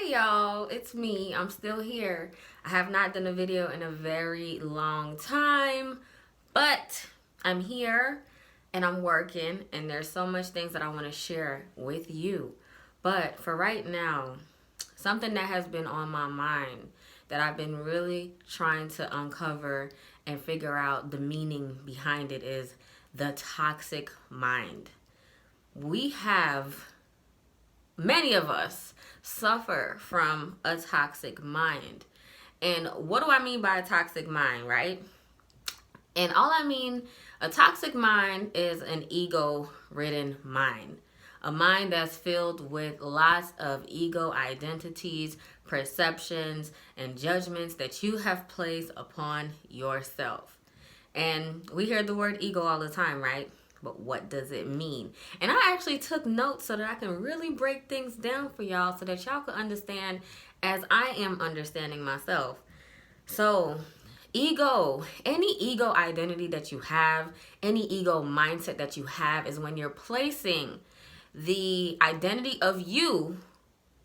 Hey y'all, it's me. I'm still here. I have not done a video in a very long time, but I'm here and I'm working, and there's so much things that I want to share with you. But for right now, something that has been on my mind that I've been really trying to uncover and figure out the meaning behind it is the toxic mind. We have, many of us suffer from a toxic mind. And what do I mean by a toxic mind, right? And all I mean, a toxic mind is an ego-ridden mind. A mind that's filled with lots of ego identities, perceptions, and judgments that you have placed upon yourself. And we hear the word ego all the time, right? But what does it mean? And I actually took notes so that I can really break things down for y'all so that y'all can understand as I am understanding myself. So, ego, any ego identity that you have, any ego mindset that you have is when you're placing the identity of you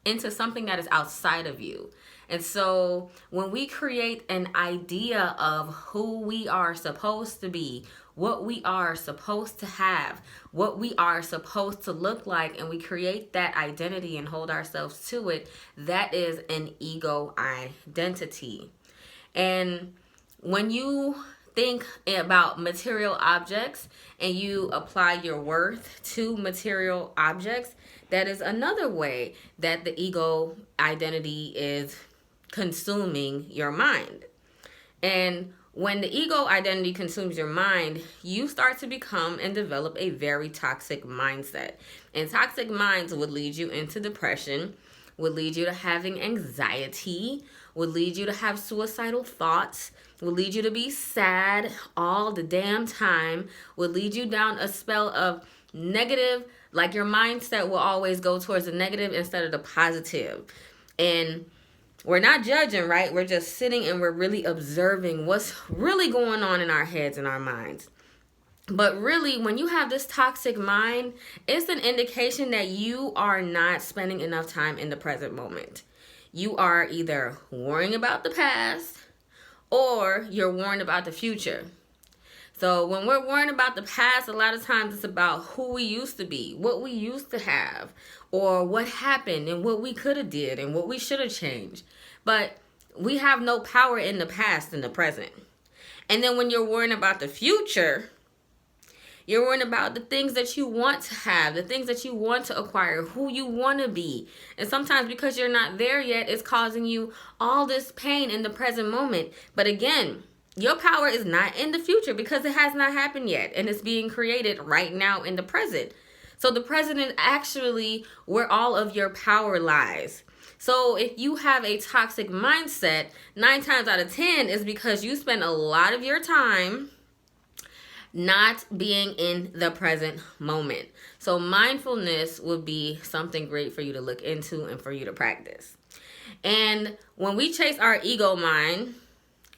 into something that is outside of you. And so when we create an idea of who we are supposed to be, what we are supposed to have, what we are supposed to look like, and we create that identity and hold ourselves to it, that is an ego identity. And when you think about material objects and you apply your worth to material objects, that is another way that the ego identity is consuming your mind. And when the ego identity consumes your mind, you start to become and develop a very toxic mindset. And toxic minds would lead you into depression, would lead you to having anxiety, would lead you to have suicidal thoughts, would lead you to be sad all the damn time, would lead you down a spell of negative, like your mindset will always go towards the negative instead of the positive. And we're not judging, right? We're just sitting and we're really observing what's really going on in our heads and our minds. But really, when you have this toxic mind, it's an indication that you are not spending enough time in the present moment. You are either worrying about the past or you're worrying about the future. So when we're worrying about the past, a lot of times it's about who we used to be, what we used to have, or what happened and what we could have did and what we should have changed. But we have no power in the past and the present. And then when you're worrying about the future, you're worrying about the things that you want to have, the things that you want to acquire, who you want to be. And sometimes because you're not there yet, it's causing you all this pain in the present moment. But again, your power is not in the future because it has not happened yet. And it's being created right now in the present. So the present is actually where all of your power lies. So if you have a toxic mindset, 9 times out of 10 is because you spend a lot of your time not being in the present moment. So mindfulness would be something great for you to look into and for you to practice. And when we chase our ego mind,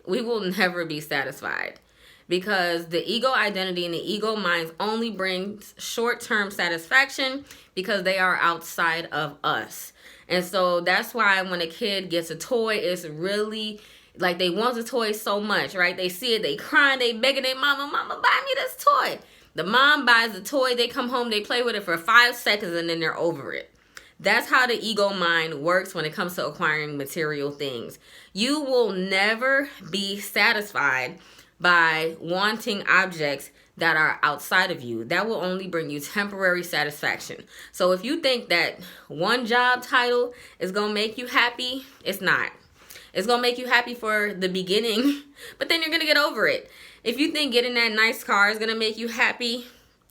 we will never be satisfied because the ego identity and the ego minds only brings short-term satisfaction because they are outside of us. And so that's why when a kid gets a toy, it's really like they want the toy so much, right? They see it, they crying, they begging their mama, buy me this toy. The mom buys the toy, they come home, they play with it for 5 seconds, and then they're over it. That's how the ego mind works when it comes to acquiring material things. You will never be satisfied by wanting objects that are outside of you. That will only bring you temporary satisfaction. So if you think that one job title is going to make you happy, it's not. It's going to make you happy for the beginning, but then you're going to get over it. If you think getting that nice car is going to make you happy,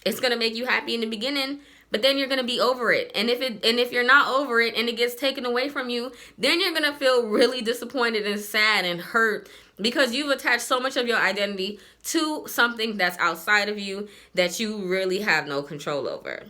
it's going to make you happy in the beginning, but then you're going to be over it. And if you're not over it and it gets taken away from you, then you're going to feel really disappointed and sad and hurt because you've attached so much of your identity to something that's outside of you that you really have no control over.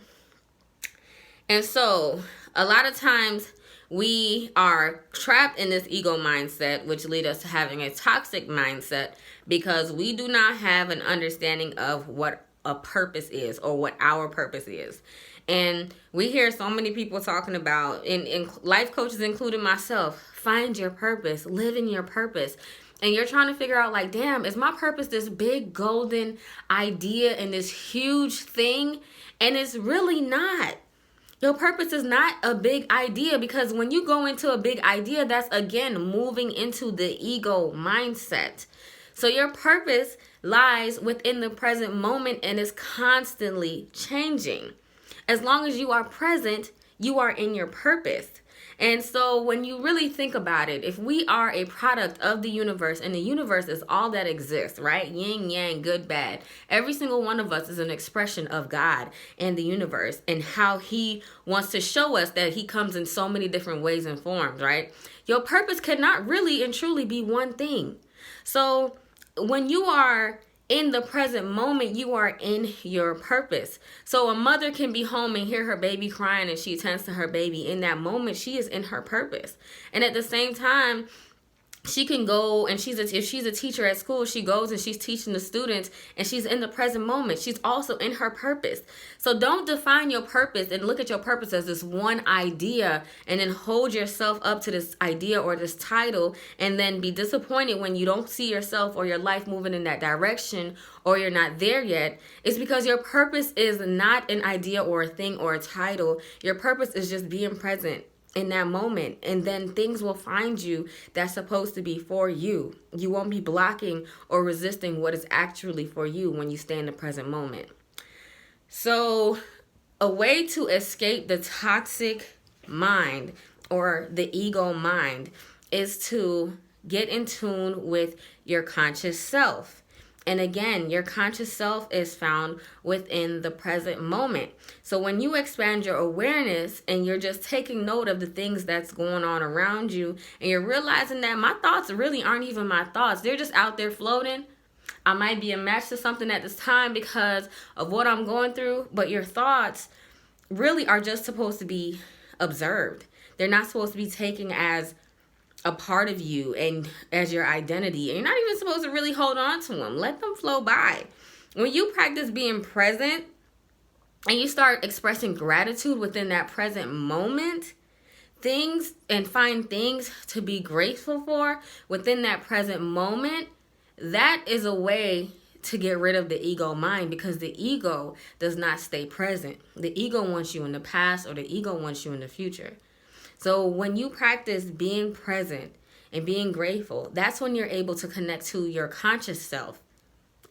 And so a lot of times we are trapped in this ego mindset, which leads us to having a toxic mindset because we do not have an understanding of what a purpose is or what our purpose is. And we hear so many people talking about, in life coaches, including myself, find your purpose, live in your purpose. And you're trying to figure out, like, damn, is my purpose this big golden idea and this huge thing? And it's really not. Your purpose is not a big idea, because when you go into a big idea, that's again moving into the ego mindset. So your purpose lies within the present moment and is constantly changing. As long as you are present, you are in your purpose. And so when you really think about it, if we are a product of the universe, and the universe is all that exists, right? Yin, yang, good, bad. Every single one of us is an expression of God and the universe, and how he wants to show us that he comes in so many different ways and forms, right? Your purpose cannot really and truly be one thing. So when you are in the present moment, you are in your purpose. So a mother can be home and hear her baby crying, and she attends to her baby. In that moment, she is in her purpose. And at the same time, she can go and if she's a teacher at school, she goes and she's teaching the students, and she's in the present moment. She's also in her purpose. So don't define your purpose and look at your purpose as this one idea and then hold yourself up to this idea or this title, and then be disappointed when you don't see yourself or your life moving in that direction, or you're not there yet. It's because your purpose is not an idea or a thing or a title. Your purpose is just being present in that moment, and then things will find you that's supposed to be for you. You won't be blocking or resisting what is actually for you when you stay in the present moment. So a way to escape the toxic mind or the ego mind is to get in tune with your conscious self. And again, your conscious self is found within the present moment. So when you expand your awareness and you're just taking note of the things that's going on around you, and you're realizing that my thoughts really aren't even my thoughts, they're just out there floating. I might be a match to something at this time because of what I'm going through, but your thoughts really are just supposed to be observed. They're not supposed to be taken as a part of you and as your identity. And you're not even supposed to really hold on to them. Let them flow by. When you practice being present and you start expressing gratitude within that present moment, and find things to be grateful for within that present moment, that is a way to get rid of the ego mind, because the ego does not stay present. The ego wants you in the past, or the ego wants you in the future. So when you practice being present and being grateful, that's when you're able to connect to your conscious self.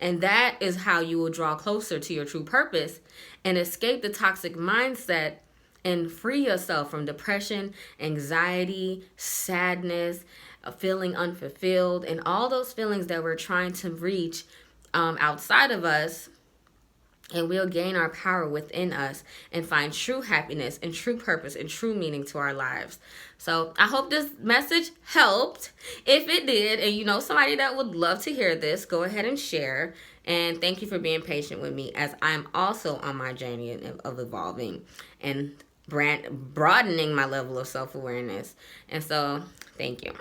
And that is how you will draw closer to your true purpose and escape the toxic mindset and free yourself from depression, anxiety, sadness, feeling unfulfilled, and all those feelings that we're trying to reach outside of us. And we'll gain our power within us and find true happiness and true purpose and true meaning to our lives. So I hope this message helped. If it did, and you know somebody that would love to hear this, go ahead and share. And thank you for being patient with me, as I'm also on my journey of evolving and broadening my level of self-awareness. And so thank you.